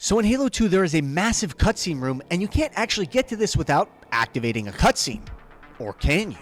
So in Halo 2, there is a massive cutscene room, and you can't actually get to this without activating a cutscene. Or can you?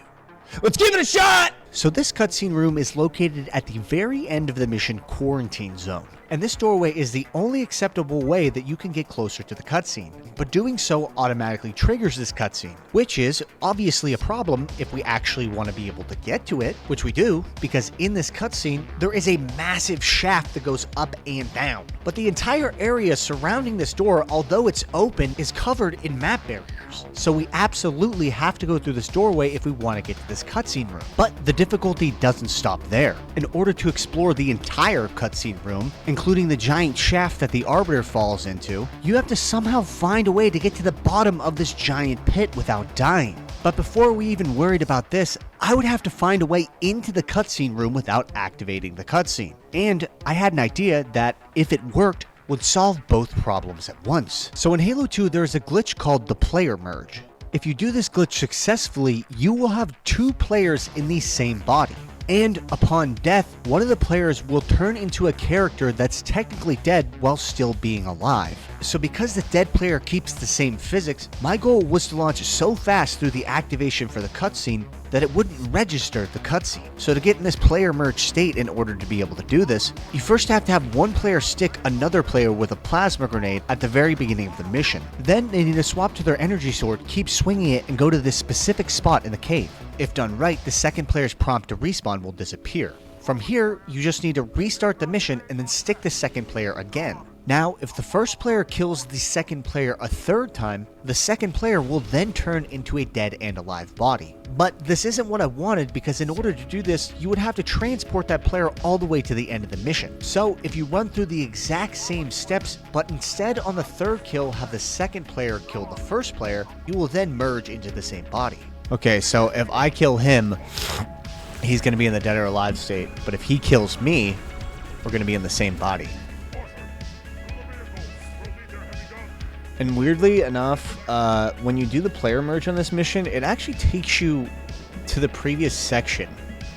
Let's give it a shot! So this cutscene room is located at the very end of the mission Quarantine Zone. And this doorway is the only acceptable way that you can get closer to the cutscene. But doing so automatically triggers this cutscene, which is obviously a problem if we actually want to be able to get to it, which we do, because in this cutscene, there is a massive shaft that goes up and down. But the entire area surrounding this door, although it's open, is covered in map barriers. So we absolutely have to go through this doorway if we want to get to this cutscene room. But the difficulty doesn't stop there. In order to explore the entire cutscene room, including the giant shaft that the Arbiter falls into, you have to somehow find a way to get to the bottom of this giant pit without dying. But before we even worried about this, I would have to find a way into the cutscene room without activating the cutscene. And I had an idea that, if it worked, would solve both problems at once. So in Halo 2, there is a glitch called the player merge. If you do this glitch successfully, you will have two players in the same body. And upon death, one of the players will turn into a character that's technically dead while still being alive. So because the dead player keeps the same physics, my goal was to launch so fast through the activation for the cutscene that it wouldn't register the cutscene. So to get in this player merge state in order to be able to do this, you first have to have one player stick another player with a plasma grenade at the very beginning of the mission. Then they need to swap to their energy sword, keep swinging it, and go to this specific spot in the cave. If done right, the second player's prompt to respawn will disappear. From here, you just need to restart the mission and then stick the second player again. Now, if the first player kills the second player a third time, the second player will then turn into a dead and alive body. But this isn't what I wanted, because in order to do this, you would have to transport that player all the way to the end of the mission. So if you run through the exact same steps, but instead on the third kill have the second player kill the first player, you will then merge into the same body. Okay, so if I kill him, he's going to be in the dead or alive state, but if he kills me, we're going to be in the same body. And weirdly enough, when you do the player merge on this mission, it actually takes you to the previous section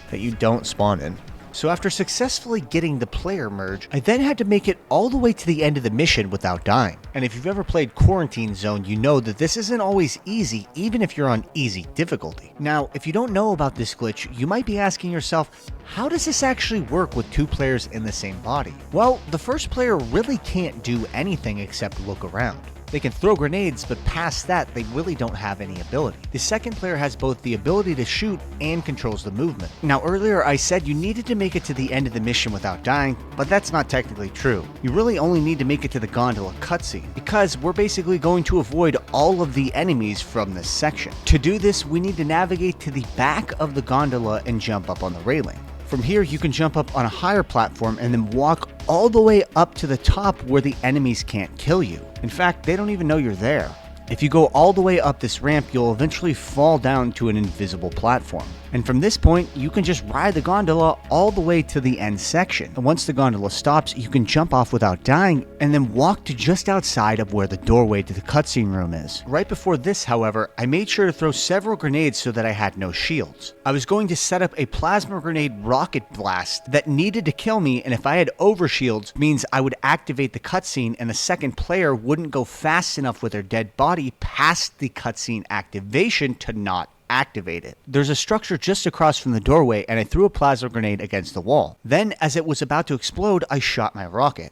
that you don't spawn in. So after successfully getting the player merge, I then had to make it all the way to the end of the mission without dying. And if you've ever played Quarantine Zone, you know that this isn't always easy, even if you're on easy difficulty. Now, if you don't know about this glitch, you might be asking yourself, how does this actually work with two players in the same body? Well, the first player really can't do anything except look around. They can throw grenades, but past that, they really don't have any ability. The second player has both the ability to shoot and controls the movement. Now, earlier I said you needed to make it to the end of the mission without dying, but that's not technically true. You really only need to make it to the gondola cutscene, because we're basically going to avoid all of the enemies from this section. To do this, we need to navigate to the back of the gondola and jump up on the railing. From here, you can jump up on a higher platform and then walk all the way up to the top where the enemies can't kill you. In fact, they don't even know you're there. If you go all the way up this ramp, you'll eventually fall down to an invisible platform. And from this point, you can just ride the gondola all the way to the end section. And once the gondola stops, you can jump off without dying and then walk to just outside of where the doorway to the cutscene room is. Right before this, however, I made sure to throw several grenades so that I had no shields. I was going to set up a plasma grenade rocket blast that needed to kill me, and if I had overshields, means I would activate the cutscene and the second player wouldn't go fast enough with their dead body past the cutscene activation to not activate it. There's a structure just across from the doorway, and I threw a plasma grenade against the wall. Then, as it was about to explode, I shot my rocket.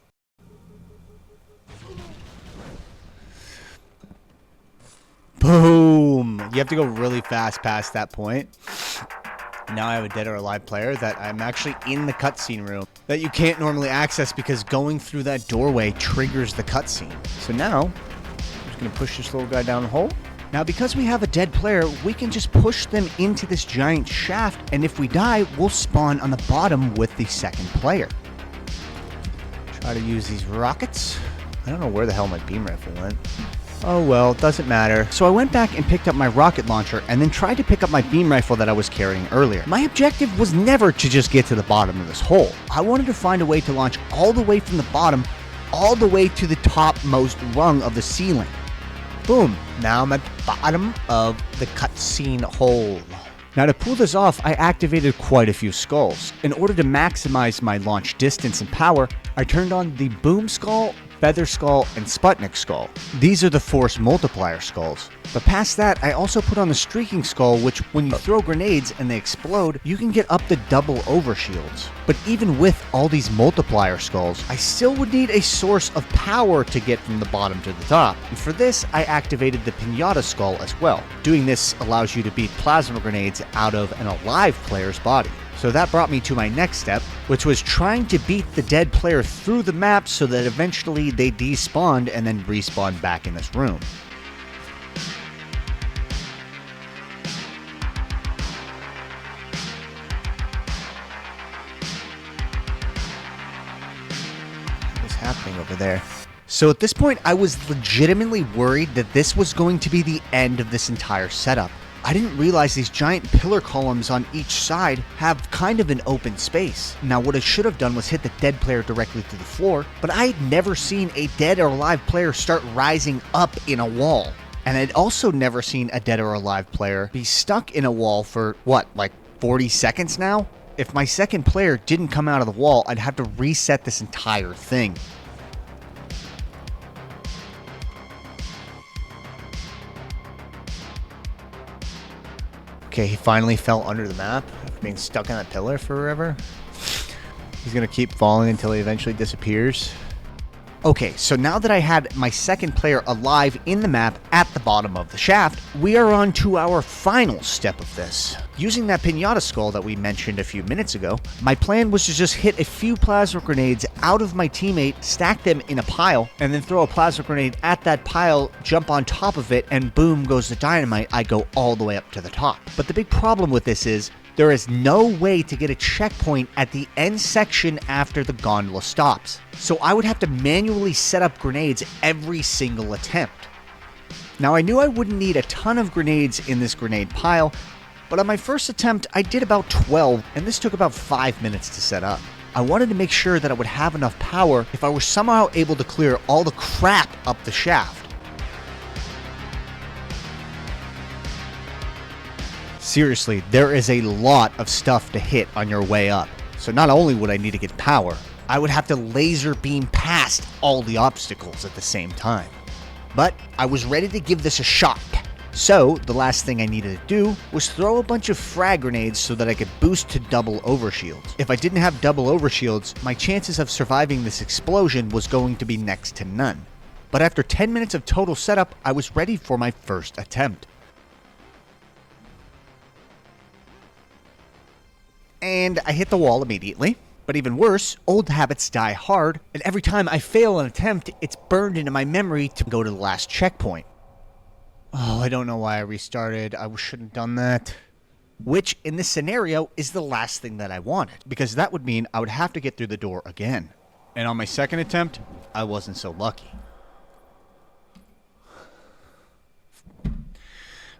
Boom! You have to go really fast past that point. Now I have a dead or alive player that I'm actually in the cutscene room that you can't normally access because going through that doorway triggers the cutscene. So now, I'm just going to push this little guy down the hole. Now, because we have a dead player, we can just push them into this giant shaft, and if we die, we'll spawn on the bottom with the second player. Try to use these rockets. I don't know where the hell my beam rifle went. Oh well, doesn't matter. So I went back and picked up my rocket launcher and then tried to pick up my beam rifle that I was carrying earlier. My objective was never to just get to the bottom of this hole. I wanted to find a way to launch all the way from the bottom, all the way to the topmost rung of the ceiling. Boom, now I'm at the bottom of the cutscene hole. Now to pull this off, I activated quite a few skulls. In order to maximize my launch distance and power, I turned on the boom skull, Feather Skull, and Sputnik Skull. These are the force multiplier skulls. But past that, I also put on the Streaking Skull, which when you throw grenades and they explode, you can get up to double overshields. But even with all these multiplier skulls, I still would need a source of power to get from the bottom to the top. And for this, I activated the Pinata Skull as well. Doing this allows you to beat plasma grenades out of an alive player's body. So that brought me to my next step, which was trying to beat the dead player through the map so that eventually they despawned and then respawned back in this room. What's happening over there? So at this point, I was legitimately worried that this was going to be the end of this entire setup. I didn't realize these giant pillar columns on each side have kind of an open space. Now what I should have done was hit the dead player directly to the floor, but I had never seen a dead or alive player start rising up in a wall. And I'd also never seen a dead or alive player be stuck in a wall for, what, like 40 seconds now? If my second player didn't come out of the wall, I'd have to reset this entire thing. Okay, he finally fell under the map after being stuck on that pillar forever. He's gonna keep falling until he eventually disappears. Okay, so now that I had my second player alive in the map at the bottom of the shaft, we are on to our final step of this. Using that Pinata Skull that we mentioned a few minutes ago, my plan was to just hit a few plasma grenades out of my teammate, stack them in a pile, and then throw a plasma grenade at that pile, jump on top of it, and boom goes the dynamite. I go all the way up to the top. But the big problem with this is, there is no way to get a checkpoint at the end section after the gondola stops. So I would have to manually set up grenades every single attempt. Now I knew I wouldn't need a ton of grenades in this grenade pile, but on my first attempt I did about 12, and this took about 5 minutes to set up. I wanted to make sure that I would have enough power if I were somehow able to clear all the crap up the shaft. Seriously, there is a lot of stuff to hit on your way up. So not only would I need to get power, I would have to laser beam past all the obstacles at the same time. But I was ready to give this a shot. So the last thing I needed to do was throw a bunch of frag grenades so that I could boost to double overshields. If I didn't have double overshields, my chances of surviving this explosion was going to be next to none. But after 10 minutes of total setup, I was ready for my first attempt. And I hit the wall immediately. But even worse, old habits die hard, and every time I fail an attempt, it's burned into my memory to go to the last checkpoint. Oh, I don't know why I restarted. I shouldn't have done that. Which, in this scenario, is the last thing that I wanted, because that would mean I would have to get through the door again. And on my second attempt, I wasn't so lucky.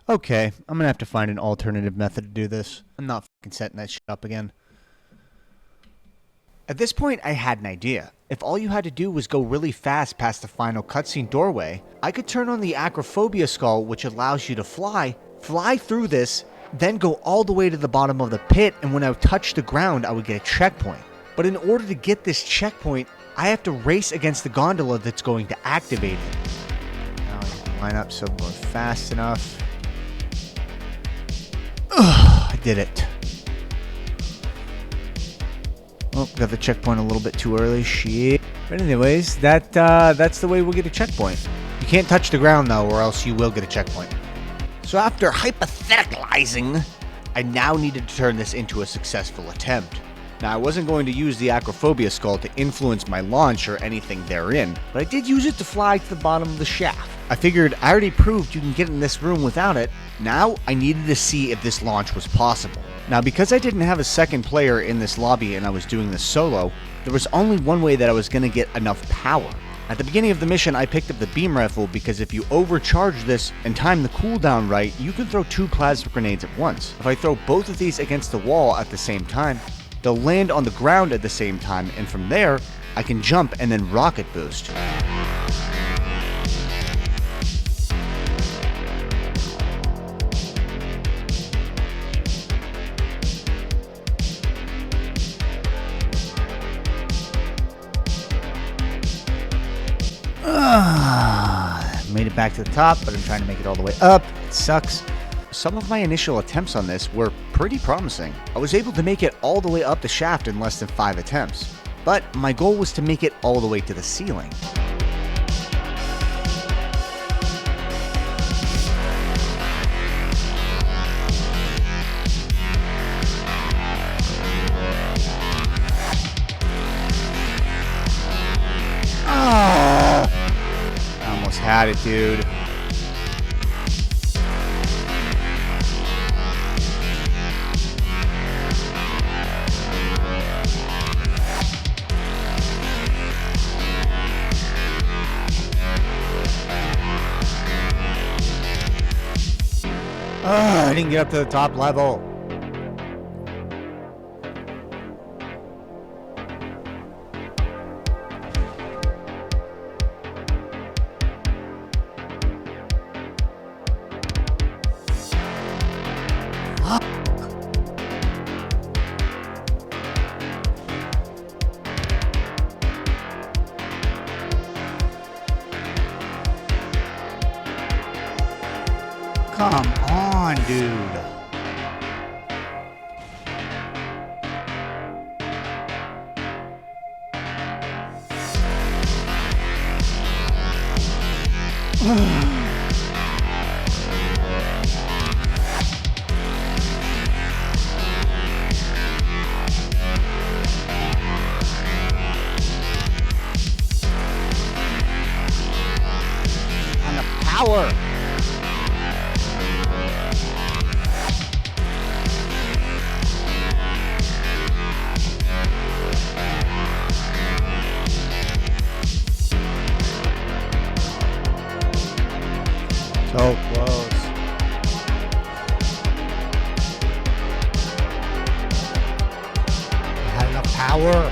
Okay, I'm gonna have to find an alternative method to do this. I'm not fucking setting that shit up again. At this point, I had an idea. If all you had to do was go really fast past the final cutscene doorway, I could turn on the Acrophobia skull, which allows you to fly through this, then go all the way to the bottom of the pit, and when I would touch the ground, I would get a checkpoint. But in order to get this checkpoint, I have to race against the gondola that's going to activate it. Now I can line up so I'm going fast enough. Ugh, I did it. Oh, got the checkpoint a little bit too early. Shit. But anyways, that's the way we'll get a checkpoint. You can't touch the ground though, or else you will get a checkpoint. So after hypotheticalizing, I now needed to turn this into a successful attempt. Now I wasn't going to use the Acrophobia skull to influence my launch or anything therein, but I did use it to fly to the bottom of the shaft. I figured I already proved you can get in this room without it. Now I needed to see if this launch was possible. Now because I didn't have a second player in this lobby and I was doing this solo, there was only one way that I was going to get enough power. At the beginning of the mission, I picked up the beam rifle because if you overcharge this and time the cooldown right, you can throw 2 plasma grenades at once. If I throw both of these against the wall at the same time, they'll land on the ground at the same time, and from there, I can jump and then rocket boost. Made it back to the top, but I'm trying to make it all the way up. It sucks. Some of my initial attempts on this were pretty promising. I was able to make it all the way up the shaft in less than 5 attempts, but my goal was to make it all the way to the ceiling. I almost had it, dude. I didn't get up to the top level. Come on, dude. On the power. So close. I had enough power.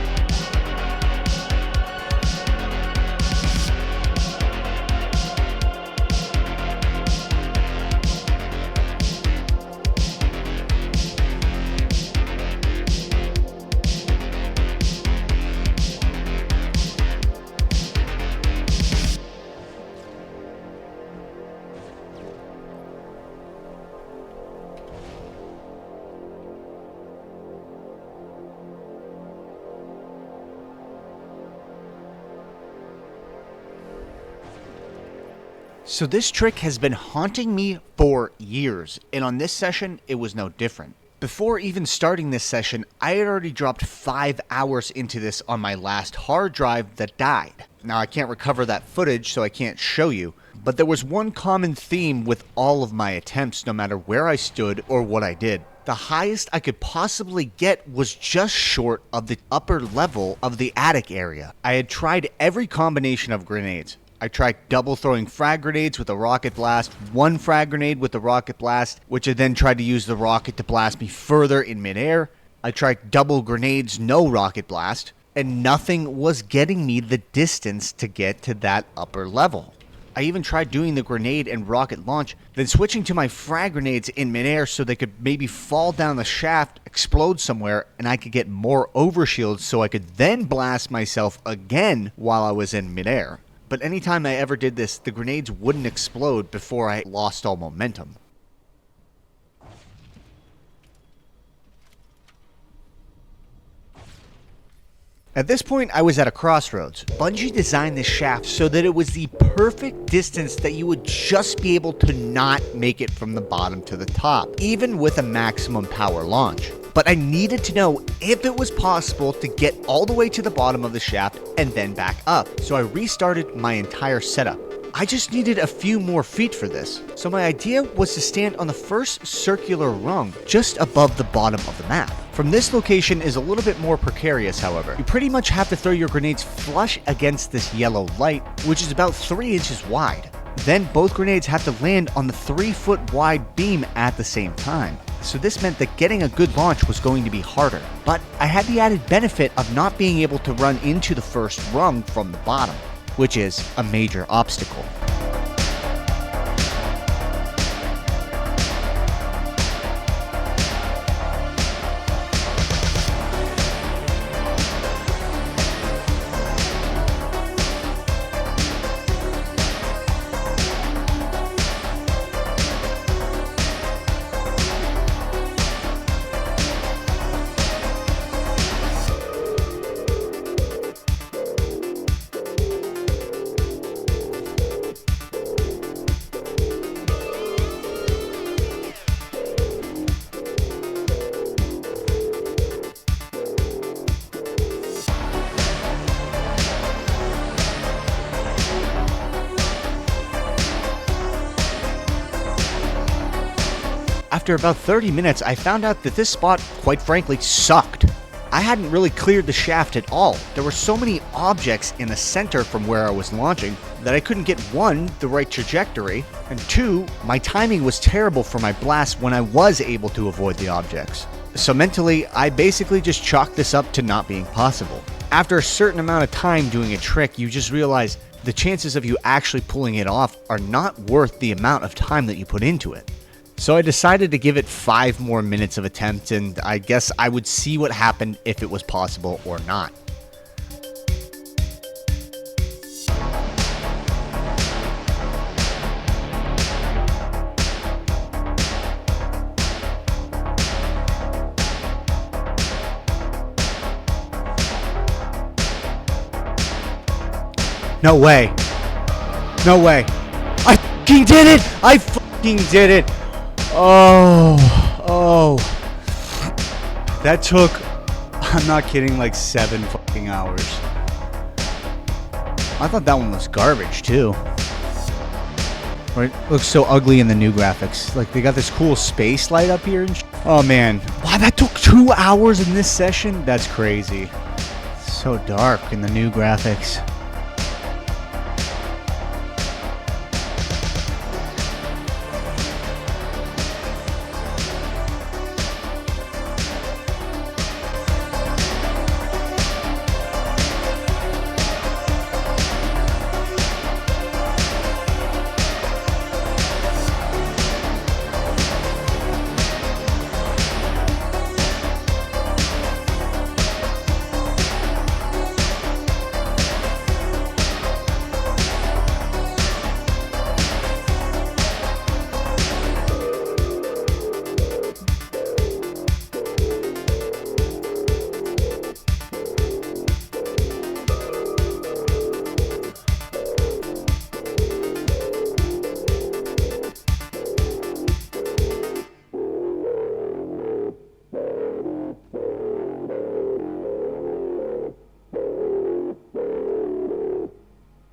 So this trick has been haunting me for years, and on this session, it was no different. Before even starting this session, I had already dropped 5 hours into this on my last hard drive that died. Now I can't recover that footage, so I can't show you, but there was one common theme with all of my attempts, no matter where I stood or what I did. The highest I could possibly get was just short of the upper level of the attic area. I had tried every combination of grenades. I tried double throwing frag grenades with a rocket blast, one frag grenade with the rocket blast, which I then tried to use the rocket to blast me further in midair. I tried double grenades, no rocket blast, and nothing was getting me the distance to get to that upper level. I even tried doing the grenade and rocket launch, then switching to my frag grenades in midair so they could maybe fall down the shaft, explode somewhere, and I could get more overshields so I could then blast myself again while I was in midair. But anytime I ever did this, the grenades wouldn't explode before I lost all momentum. At this point, I was at a crossroads. Bungie designed this shaft so that it was the perfect distance that you would just be able to not make it from the bottom to the top, even with a maximum power launch. But I needed to know if it was possible to get all the way to the bottom of the shaft and then back up. So I restarted my entire setup. I just needed a few more feet for this. So my idea was to stand on the first circular rung just above the bottom of the map. From this location is a little bit more precarious, however. You pretty much have to throw your grenades flush against this yellow light, which is about 3 inches wide. Then both grenades have to land on the 3-foot wide beam at the same time. So this meant that getting a good launch was going to be harder. But I had the added benefit of not being able to run into the first rung from the bottom, which is a major obstacle. after about 30 minutes, I found out that this spot, quite frankly, sucked. I hadn't really cleared the shaft at all. There were so many objects in the center from where I was launching that I couldn't get, 1, the right trajectory, and 2, my timing was terrible for my blast when I was able to avoid the objects. So mentally, I basically just chalked this up to not being possible. After a certain amount of time doing a trick, you just realize the chances of you actually pulling it off are not worth the amount of time that you put into it. So I decided to give it 5 more minutes of attempt, and I guess I would see what happened if it was possible or not. No way. No way. I fucking did it! I fucking did it! Oh. That took, I'm not kidding, like 7 fucking hours. I thought that one was garbage too. Right? Looks so ugly in the new graphics. Like, they got this cool space light up here and oh man. Wow, that took 2 hours in this session? That's crazy. So dark in the new graphics.